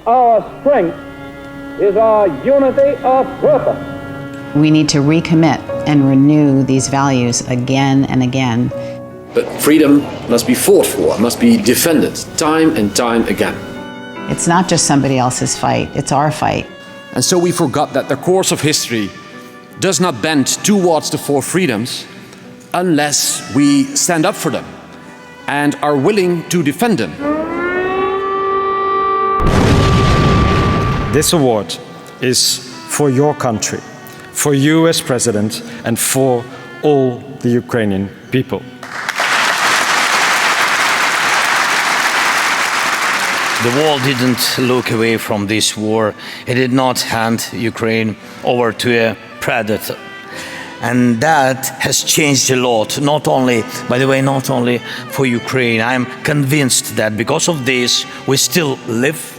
our strength is our unity of purpose. We need to recommit and renew these values again and again. But freedom must be fought for, must be defended time and time again. It's not just somebody else's fight, it's our fight. And so we forgot that the course of history does not bend towards the four freedoms unless we stand up for them and are willing to defend them. This award is for your country, for you as president, and for all the Ukrainian people. The world didn't look away from this war. It did not hand Ukraine over to a predator. And that has changed a lot, not only for Ukraine. I'm convinced that because of this, we still live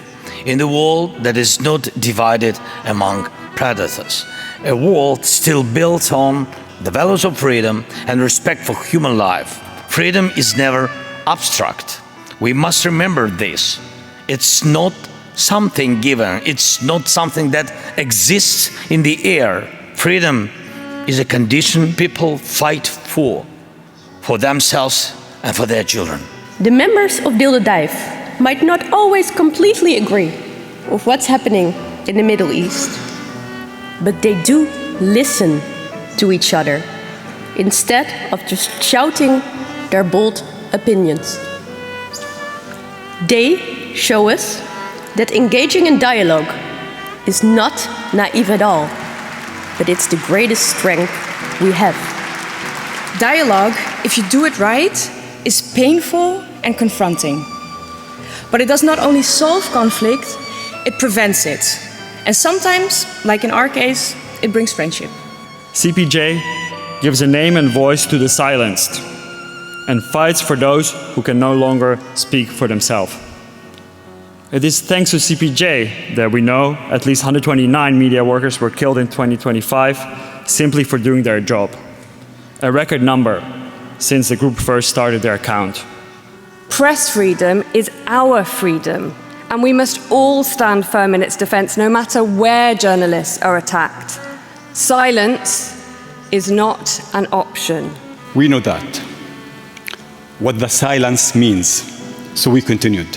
in a world that is not divided among predators. A world still built on the values of freedom and respect for human life. Freedom is never abstract. We must remember this. It's not something given. It's not something that exists in the air. Freedom is a condition people fight for themselves and for their children. The members of donderdag might not always completely agree with what's happening in the Middle East, but they do listen to each other instead of just shouting their bold opinions. They show us that engaging in dialogue is not naive at all, but it's the greatest strength we have. Dialogue, if you do it right, is painful and confronting. But it does not only solve conflict, it prevents it. And sometimes, like in our case, it brings friendship. CPJ gives a name and voice to the silenced and fights for those who can no longer speak for themselves. It is thanks to CPJ that we know at least 129 media workers were killed in 2025 simply for doing their job. A record number since the group first started their account. Press freedom is our freedom, and we must all stand firm in its defense, no matter where journalists are attacked. Silence is not an option. We know that, what the silence means, so we continued.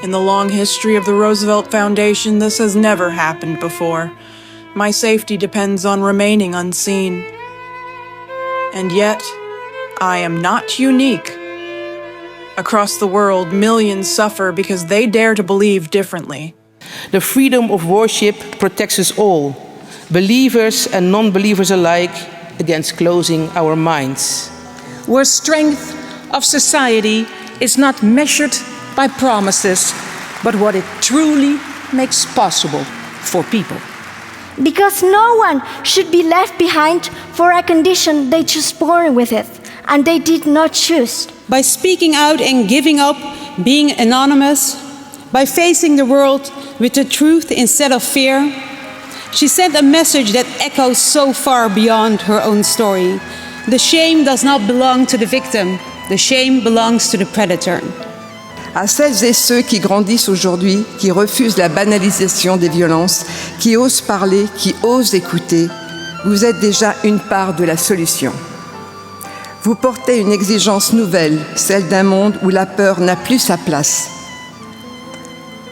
In the long history of the Roosevelt Foundation, this has never happened before. My safety depends on remaining unseen. And yet, I am not unique. Across the world, millions suffer because they dare to believe differently. The freedom of worship protects us all, believers and non-believers alike, against closing our minds. Where strength of society is not measured by promises, but what it truly makes possible for people. Because no one should be left behind for a condition they just born with it, and they did not choose. By speaking out and giving up being anonymous, by facing the world with the truth instead of fear, she sent a message that echoes so far beyond her own story. The shame does not belong to the victim, the shame belongs to the predator. À celles et ceux qui grandissent aujourd'hui, qui refusent la banalisation des violences, qui osent parler, qui osent écouter, vous êtes déjà une part de la solution. Vous portez une exigence nouvelle, celle d'un monde où la peur n'a plus sa place.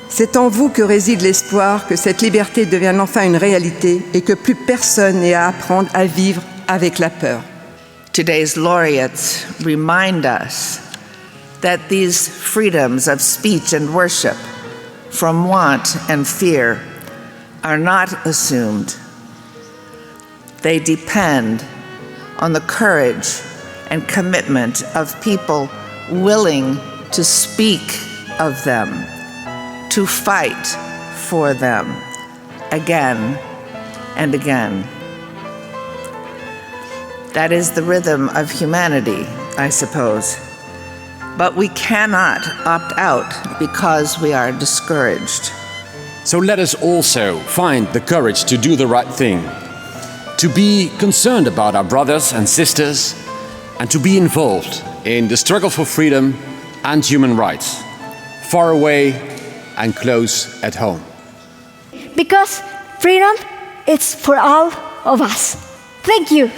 C'est en vous que réside l'espoir que cette liberté devienne enfin une réalité et que plus personne n'ait à apprendre à vivre avec la peur. Today's laureates remind us that these freedoms of speech and worship from want and fear are not assumed. They depend on the courage and commitment of people willing to speak of them, to fight for them again and again. That is the rhythm of humanity, I suppose. But we cannot opt out because we are discouraged. So let us also find the courage to do the right thing, to be concerned about our brothers and sisters, and to be involved in the struggle for freedom and human rights, far away and close at home. Because freedom is for all of us. Thank you.